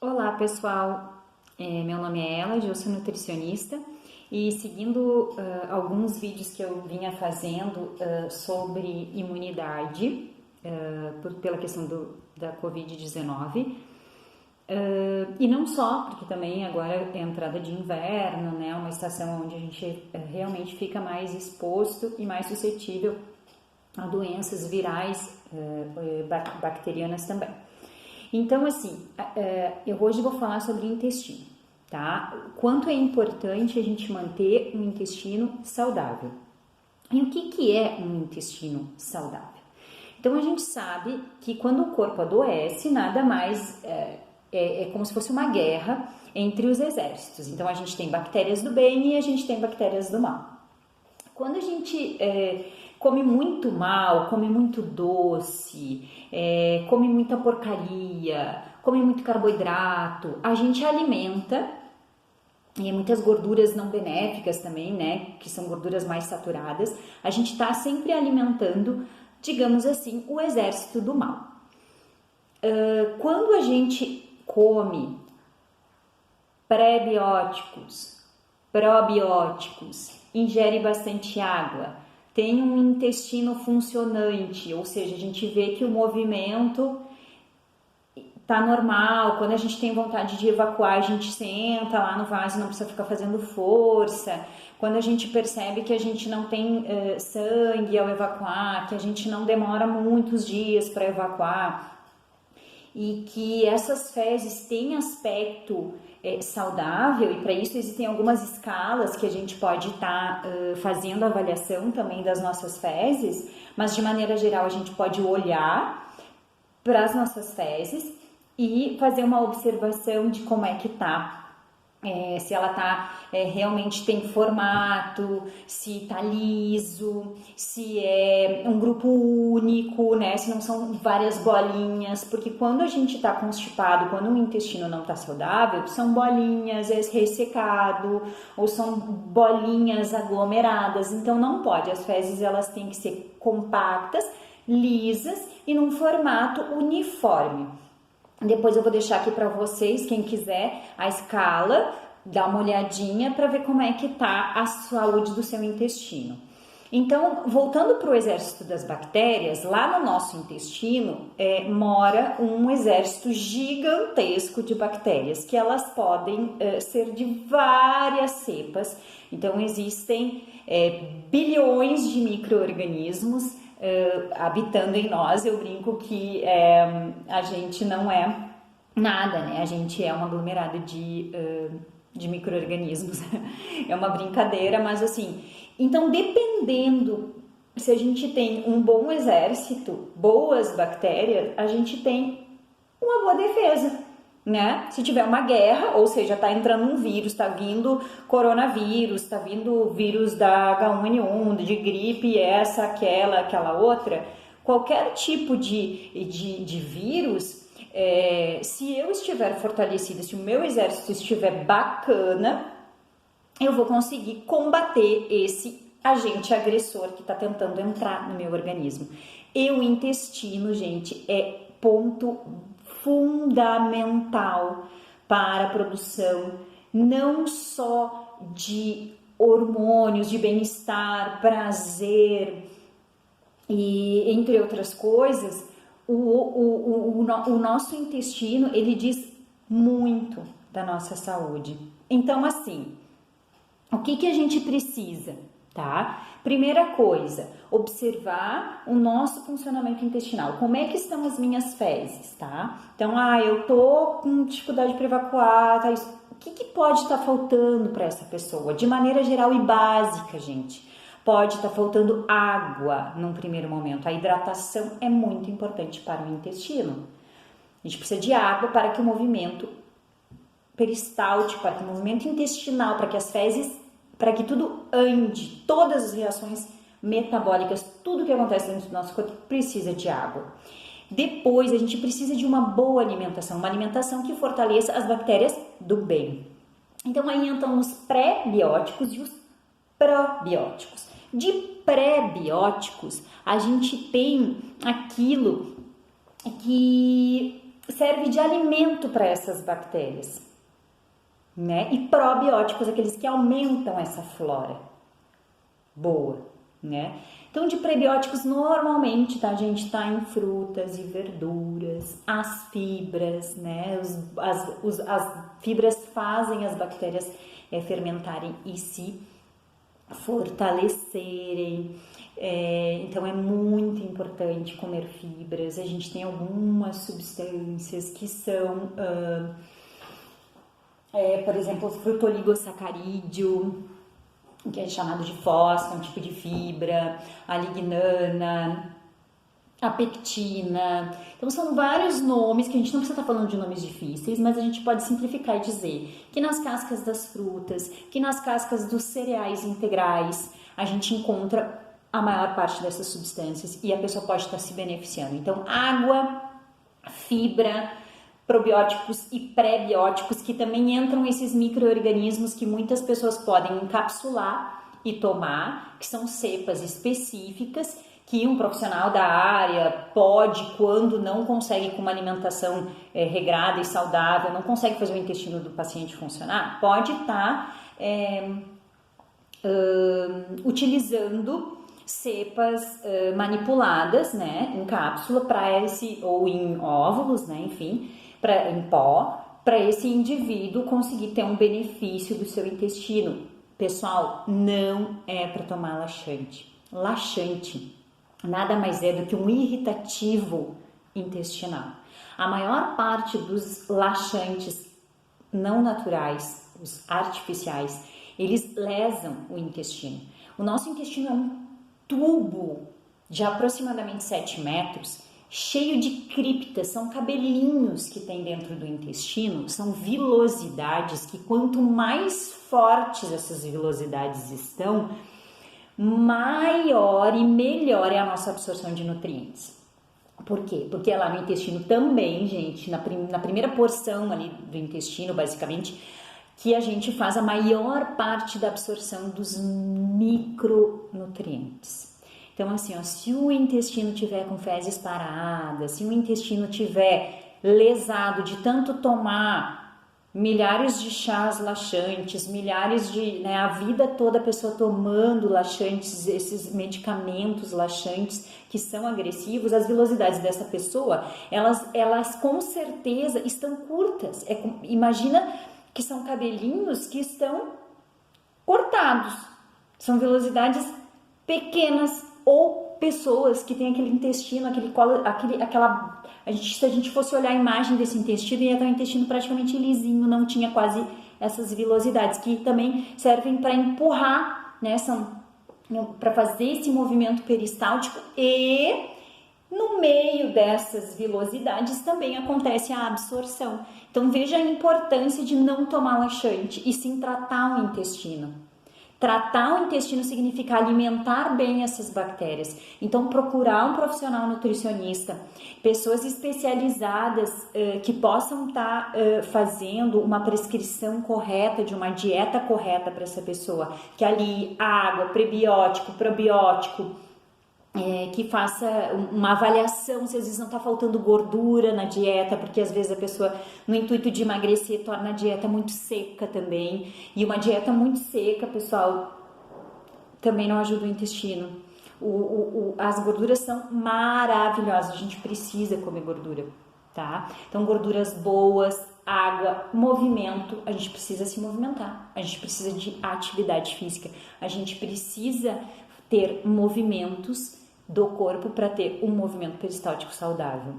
Olá pessoal, meu nome é Ela, eu sou nutricionista e seguindo alguns vídeos que eu vinha fazendo sobre imunidade pela questão da Covid-19 e não só, porque também agora é entrada de inverno, né, uma estação onde a gente realmente fica mais exposto e mais suscetível a doenças virais bacterianas também. Então, assim, eu hoje vou falar sobre intestino, tá? Quanto é importante a gente manter um intestino saudável. E o que é um intestino saudável? Então, a gente sabe que quando o corpo adoece, nada mais é como se fosse uma guerra entre os exércitos. Então, a gente tem bactérias do bem e a gente tem bactérias do mal. Quando a gente come muito mal, come muito doce, come muita porcaria, come muito carboidrato, a gente alimenta e muitas gorduras não benéficas também, né, que são gorduras mais saturadas, a gente está sempre alimentando, digamos assim, o exército do mal. Quando a gente come pré-bióticos, probióticos, ingere bastante água, tem um intestino funcionante, ou seja, a gente vê que o movimento tá normal. Quando a gente tem vontade de evacuar, a gente senta lá no vaso, não precisa ficar fazendo força. Quando a gente percebe que a gente não tem sangue ao evacuar, que a gente não demora muitos dias para evacuar e que essas fezes têm aspecto saudável, e para isso existem algumas escalas que a gente pode estar fazendo avaliação também das nossas fezes, mas de maneira geral a gente pode olhar para as nossas fezes e fazer uma observação de como é que tá. Se ela realmente tem formato, se tá liso, se é um grupo único, né? Se não são várias bolinhas, porque quando a gente tá constipado, quando o intestino não tá saudável, são bolinhas, é ressecado, ou são bolinhas aglomeradas, então não pode. As fezes elas têm que ser compactas, lisas e num formato uniforme. Depois eu vou deixar aqui para vocês, quem quiser, a escala, dá uma olhadinha para ver como é que tá a saúde do seu intestino. Então, voltando para o exército das bactérias, lá no nosso intestino mora um exército gigantesco de bactérias, que elas podem ser de várias cepas. Então, existem bilhões de micro-organismos habitando em nós. Eu brinco que a gente não é nada, né? A gente é uma aglomerada de micro-organismos. É uma brincadeira, mas assim, então dependendo se a gente tem um bom exército, boas bactérias, a gente tem uma boa defesa, né? Se tiver uma guerra, ou seja, tá entrando um vírus, tá vindo coronavírus, tá vindo vírus da H1N1, de gripe, essa, aquela outra, qualquer tipo de vírus, se eu estiver fortalecida, se o meu exército estiver bacana, eu vou conseguir combater esse agente agressor que está tentando entrar no meu organismo. E o intestino, gente, é ponto fundamental para a produção não só de hormônios, de bem-estar, prazer e entre outras coisas. O nosso intestino, ele diz muito da nossa saúde. Então, assim, o que a gente precisa, tá? Primeira coisa, observar o nosso funcionamento intestinal. Como é que estão as minhas fezes, tá? Então, eu tô com dificuldade para evacuar, tá? O que pode estar faltando para essa pessoa? De maneira geral e básica, gente. Pode estar faltando água num primeiro momento. A hidratação é muito importante para o intestino. A gente precisa de água para que o movimento peristáltico, para que o movimento intestinal, para que as fezes, para que tudo ande, todas as reações metabólicas, tudo que acontece dentro do nosso corpo precisa de água. Depois, a gente precisa de uma boa alimentação, uma alimentação que fortaleça as bactérias do bem. Então, aí entram os pré-bióticos e os probióticos. De pré-bióticos, a gente tem aquilo que serve de alimento para essas bactérias, né? E probióticos, aqueles que aumentam essa flora boa, né? Então, de prebióticos, normalmente, tá, gente, tá em frutas e verduras, as fibras, né? As fibras fazem as bactérias fermentarem e se fortalecerem. Então, é muito importante comer fibras. A gente tem algumas substâncias que são, por exemplo, o frutoligosacarídeo, que é chamado de fósforo, um tipo de fibra, a lignana, a pectina. Então são vários nomes que a gente não precisa estar falando de nomes difíceis, mas a gente pode simplificar e dizer que nas cascas das frutas, que nas cascas dos cereais integrais, a gente encontra a maior parte dessas substâncias e a pessoa pode estar se beneficiando. Então, água, fibra, probióticos e pré-bióticos, que também entram esses micro-organismos que muitas pessoas podem encapsular e tomar, que são cepas específicas que um profissional da área pode, quando não consegue com uma alimentação regrada e saudável, não consegue fazer o intestino do paciente funcionar, pode estar utilizando cepas manipuladas, né, em cápsula para esse, ou em óvulos, né, enfim, em pó, para esse indivíduo conseguir ter um benefício do seu intestino. Pessoal, não é para tomar laxante. Laxante nada mais é do que um irritativo intestinal. A maior parte dos laxantes não naturais, os artificiais, eles lesam o intestino. O nosso intestino é um tubo de aproximadamente 7 metros, cheio de criptas, são cabelinhos que tem dentro do intestino, são vilosidades que quanto mais fortes essas vilosidades estão, maior e melhor é a nossa absorção de nutrientes. Por quê? Porque lá no intestino também, gente, na primeira porção ali do intestino, basicamente, que a gente faz a maior parte da absorção dos micronutrientes. Então, assim, ó, se o intestino tiver com fezes paradas, se o intestino tiver lesado de tanto tomar milhares de chás laxantes, milhares de, né, a vida toda a pessoa tomando laxantes, esses medicamentos laxantes que são agressivos, as vilosidades dessa pessoa, elas com certeza estão curtas. Imagina que são cabelinhos que estão cortados, são velocidades pequenas, ou pessoas que têm aquele intestino, se a gente fosse olhar a imagem desse intestino, ia estar um intestino praticamente lisinho, não tinha quase essas vilosidades, que também servem para empurrar, né, para fazer esse movimento peristáltico, e no meio dessas vilosidades também acontece a absorção. Então veja a importância de não tomar laxante e sim tratar o intestino. Tratar o intestino significa alimentar bem essas bactérias. Então, procurar um profissional nutricionista, pessoas especializadas que possam estar fazendo uma prescrição correta, de uma dieta correta para essa pessoa, que ali água, prebiótico, probiótico, que faça uma avaliação se às vezes não está faltando gordura na dieta, porque às vezes a pessoa, no intuito de emagrecer, torna a dieta muito seca também. E uma dieta muito seca, pessoal, também não ajuda o intestino. As gorduras são maravilhosas, a gente precisa comer gordura, tá? Então, gorduras boas, água, movimento, a gente precisa se movimentar, a gente precisa de atividade física, a gente precisa ter movimentos do corpo para ter um movimento peristáltico saudável.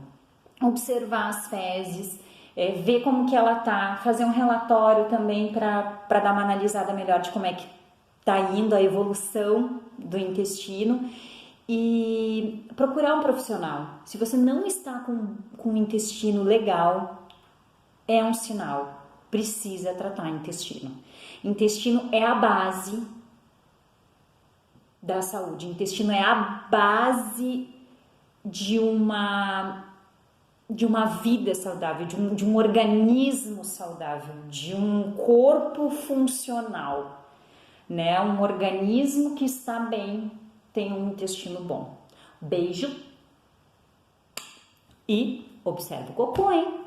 Observar as fezes, ver como que ela tá, fazer um relatório também para dar uma analisada melhor de como é que tá indo a evolução do intestino, e procurar um profissional. Se você não está com um intestino legal, é um sinal, precisa tratar intestino. Intestino é a base da saúde. O intestino é a base de uma vida saudável, de um organismo saudável, de um corpo funcional, né? Um organismo que está bem tem um intestino bom. Beijo e observe o cocô, hein?